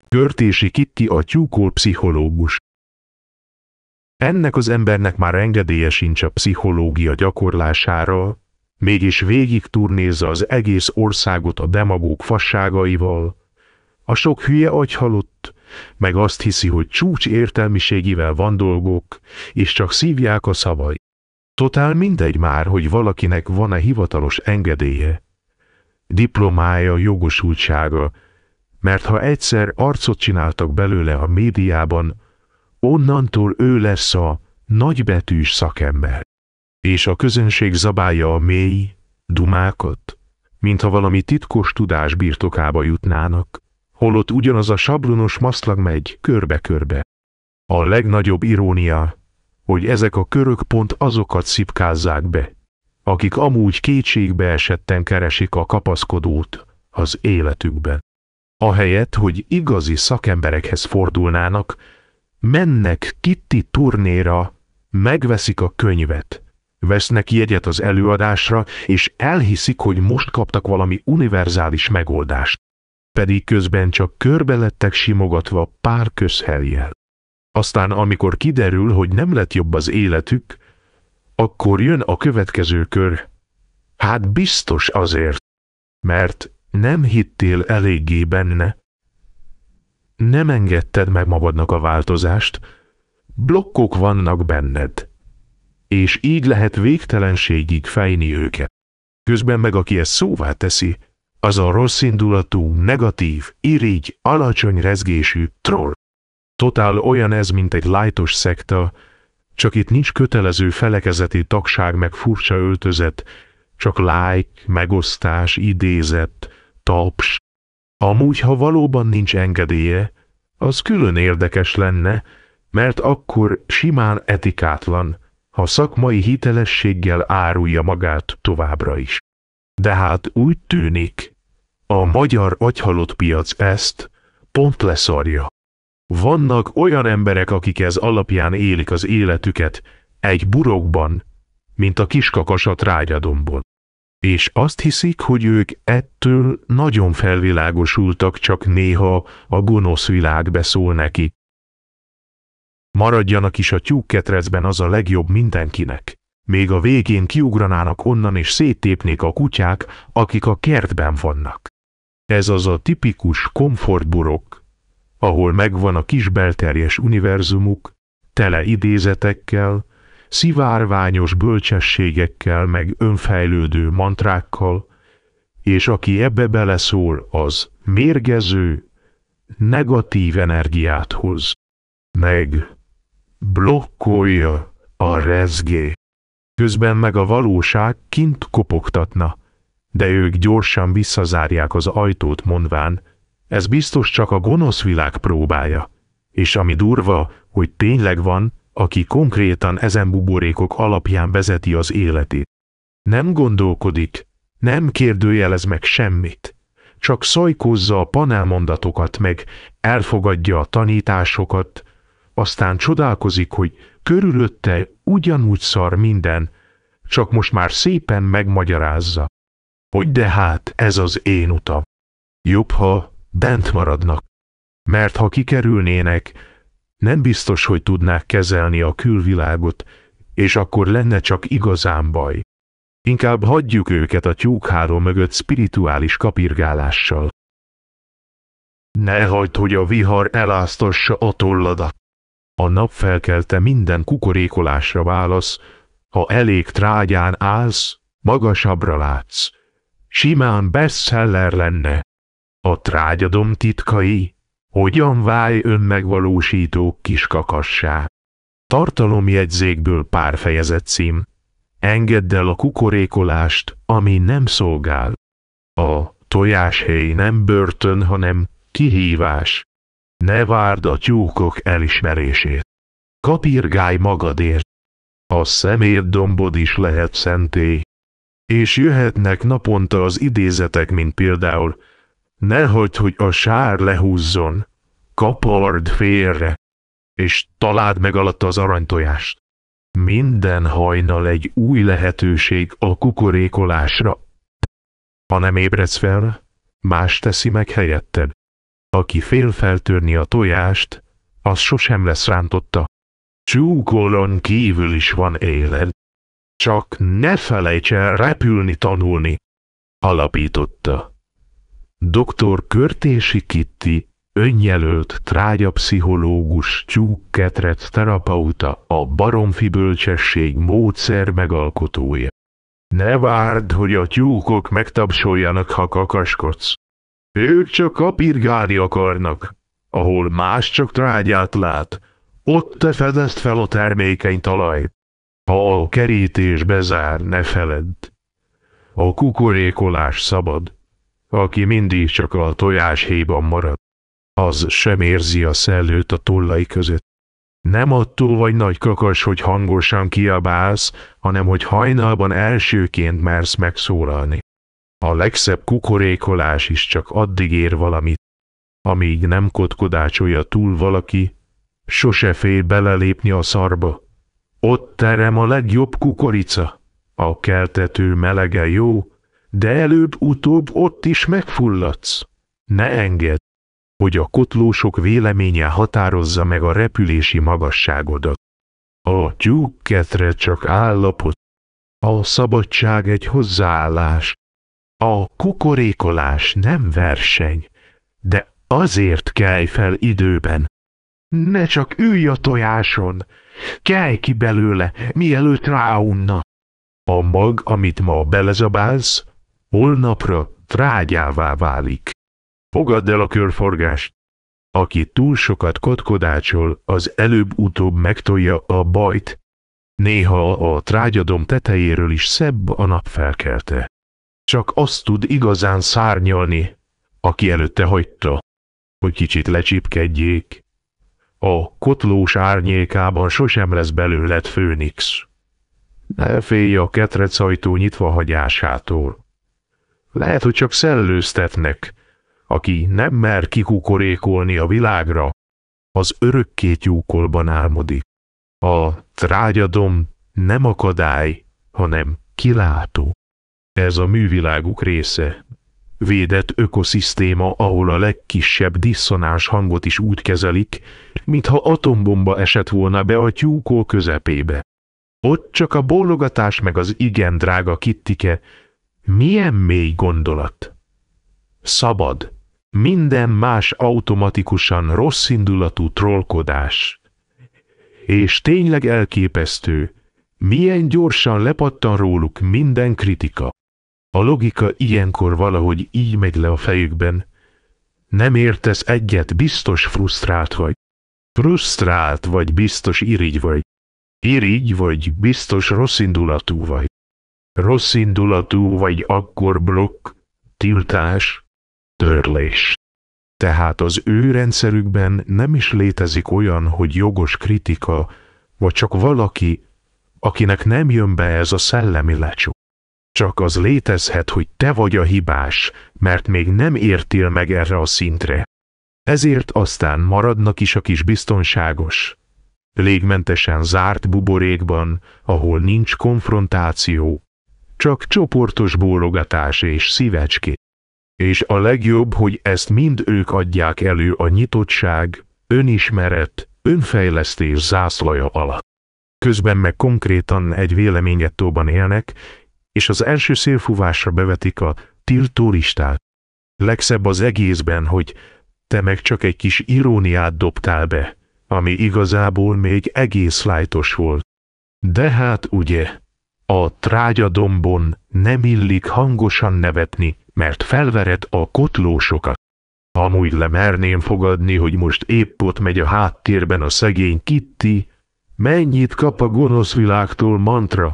Körtési Kitty a tyúkol pszichológus. Ennek az embernek már engedélye sincs a pszichológia gyakorlására, mégis végig turnézza az egész országot a demagóg fasságaival. A sok hülye agyhalott, meg azt hiszi, hogy csúcs értelmiségivel van dolgok, és csak szívják a szavai. Totál mindegy már, hogy valakinek van-e hivatalos engedélye, diplomája, jogosultsága, mert ha egyszer arcot csináltak belőle a médiában, onnantól ő lesz a nagybetűs szakember. És a közönség zabálja a mély dumákat, mintha valami titkos tudás birtokába jutnának, holott ugyanaz a sablonos maszlag megy körbe-körbe. A legnagyobb irónia, hogy ezek a körök pont azokat szipkázzák be, akik amúgy kétségbe esetten keresik a kapaszkodót az életükben. Ahelyett, hogy igazi szakemberekhez fordulnának, mennek Kitty turnéra, megveszik a könyvet, vesznek jegyet az előadásra, és elhiszik, hogy most kaptak valami univerzális megoldást, pedig közben csak körbe lettek simogatva pár közhellyel. Aztán, amikor kiderül, hogy nem lett jobb az életük, akkor jön a következő kör. Hát biztos azért, mert nem hittél eléggé benne, nem engedted meg magadnak a változást, blokkok vannak benned, és így lehet végtelenségig fejni őket. Közben meg aki ezt szóvá teszi, az a rosszindulatú, negatív, irigy, alacsony rezgésű troll. Totál olyan ez, mint egy lightos szekta, csak itt nincs kötelező felekezeti tagság meg furcsa öltözet, csak like, megosztás, idézet, taps. Amúgy, ha valóban nincs engedélye, az külön érdekes lenne, mert akkor simán etikátlan, ha szakmai hitelességgel árulja magát továbbra is. De hát úgy tűnik, a magyar agyhalott piac ezt pont leszarja. Vannak olyan emberek, akik ez alapján élik az életüket egy burokban, mint a kiskakas a trágyadombon. És azt hiszik, hogy ők ettől nagyon felvilágosultak, csak néha a gonosz világ beszól neki. Maradjanak is a tyúkketrecben, az a legjobb mindenkinek. Még a végén kiugranának onnan és széttépnék a kutyák, akik a kertben vannak. Ez az a tipikus komfortburok, ahol megvan a kis belterjes univerzumuk, tele idézetekkel, szivárványos bölcsességekkel meg önfejlődő mantrákkal, és aki ebbe beleszól, az mérgező, negatív energiát hoz, meg blokkolja a rezgé. Közben meg a valóság kint kopogtatna, de ők gyorsan visszazárják az ajtót mondván, ez biztos csak a gonosz világ próbája, és ami durva, hogy tényleg van, aki konkrétan ezen buborékok alapján vezeti az életét. Nem gondolkodik, nem kérdőjelez meg semmit, csak szajkózza a panelmondatokat meg elfogadja a tanításokat, aztán csodálkozik, hogy körülötte ugyanúgy szar minden, csak most már szépen megmagyarázza, hogy de hát ez az én utam. Jobb, ha bent maradnak, mert ha kikerülnének, nem biztos, hogy tudnák kezelni a külvilágot, és akkor lenne csak igazán baj. Inkább hagyjuk őket a tyúkháló mögött spirituális kapirgálással. Ne hagyd, hogy a vihar eláztassa a tolladat. A nap felkelte minden kukorékolásra válasz, ha elég trágyán állsz, magasabbra látsz. Simán bestseller lenne. A trágyadom titkai, hogyan válj önmegvalósító kiskakassá. Tartalomjegyzékből pár fejezet cím. Engedd el a kukorékolást, ami nem szolgál. A tojáshely nem börtön, hanem kihívás. Ne várd a tyúkok elismerését. Kapirgálj magadért. A szemétdombod is lehet szentély. És jöhetnek naponta az idézetek, mint például ne hagyd, hogy a sár lehúzzon, kapard félre, és találd meg alatta az aranytojást. Minden hajnal egy új lehetőség a kukorékolásra. Ha nem ébredsz fel, más teszi meg helyetted. Aki fél feltörni a tojást, az sosem lesz rántotta. Csúkolon kívül is van élet. Csak ne felejts el repülni tanulni, alapította. Dr. Körtési Kitty, önjelölt trágyapszichológus, tyúkketrec terapeuta, a baromfi bölcsesség módszer megalkotója. Ne várd, hogy a tyúkok megtapsoljanak, ha kakaskodsz. Ők csak kapirgálni akarnak. Ahol más csak trágyát lát, ott te fedezd fel a termékeny talajt. Ha a kerítés bezár, ne feledd. A kukorékolás szabad. Aki mindig csak a tojáshéjban marad, az sem érzi a szellőt a tollai között. Nem attól vagy nagy kakas, hogy hangosan kiabálsz, hanem hogy hajnalban elsőként mersz megszólalni. A legszebb kukorékolás is csak addig ér valamit, amíg nem kotkodácsolja túl valaki, sose fél belelépni a szarba. Ott terem a legjobb kukorica. A keltető melege jó, de előbb-utóbb ott is megfulladsz. Ne engedd, hogy a kotlósok véleménye határozza meg a repülési magasságodat. A tyúkketre csak állapot. A szabadság egy hozzáállás. A kukorékolás nem verseny, de azért kelj fel időben. Ne csak ülj a tojáson, kelj ki belőle, mielőtt ráunna. A mag, amit ma belezabálsz, holnapra trágyává válik. Fogadd el a körforgást. Aki túl sokat kotkodácsol, az előbb-utóbb megtolja a bajt. Néha a trágyadom tetejéről is szebb a napfelkelte. Csak azt tud igazán szárnyalni, aki előtte hagyta, hogy kicsit lecsipkedjék. A kotlós árnyékában sosem lesz belőled főnix. Ne félj a ketrecajtó nyitva hagyásától. Lehet, hogy csak szellőztetnek, aki nem mer kikukorékolni a világra, az örökké tyúkolban álmodik. A trágyadom nem akadály, hanem kilátó. Ez a műviláguk része. Védett ökoszisztéma, ahol a legkisebb diszonáns hangot is úgy kezelik, mintha atombomba esett volna be a tyúkol közepébe. Ott csak a bólogatás meg az igen drága Kittike. Milyen mély gondolat! Szabad, minden más automatikusan rosszindulatú trollkodás. És tényleg elképesztő, milyen gyorsan lepattan róluk minden kritika. A logika ilyenkor valahogy így megy le a fejükben. Nem értesz egyet, biztos frusztrált vagy. Frusztrált vagy, biztos irigy vagy. Irigy vagy, biztos rosszindulatú vagy. Rosszindulatú vagy, akkor blokk, tiltás, törlés. Tehát az ő rendszerükben nem is létezik olyan, hogy jogos kritika, vagy csak valaki, akinek nem jön be ez a szellemi lecsó. Csak az létezhet, hogy te vagy a hibás, mert még nem értél meg erre a szintre. Ezért aztán maradnak is a kis biztonságos, légmentesen zárt buborékban, ahol nincs konfrontáció, csak csoportos bólogatás és szívecské. És a legjobb, hogy ezt mind ők adják elő a nyitottság, önismeret, önfejlesztés zászlaja alatt. Közben meg konkrétan egy véleménygettóban élnek, és az első szélfúvásra bevetik a tiltó listát. Legszebb az egészben, hogy te meg csak egy kis iróniát dobtál be, ami igazából még egész lájtos volt. De hát ugye, a trágyadombon nem illik hangosan nevetni, mert felvered a kotlósokat. Amúgy lemerném fogadni, hogy most épp ott megy a háttérben a szegény Kitty, mennyit kap a gonosz világtól mantra,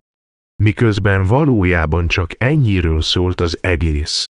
miközben valójában csak ennyiről szólt az egész.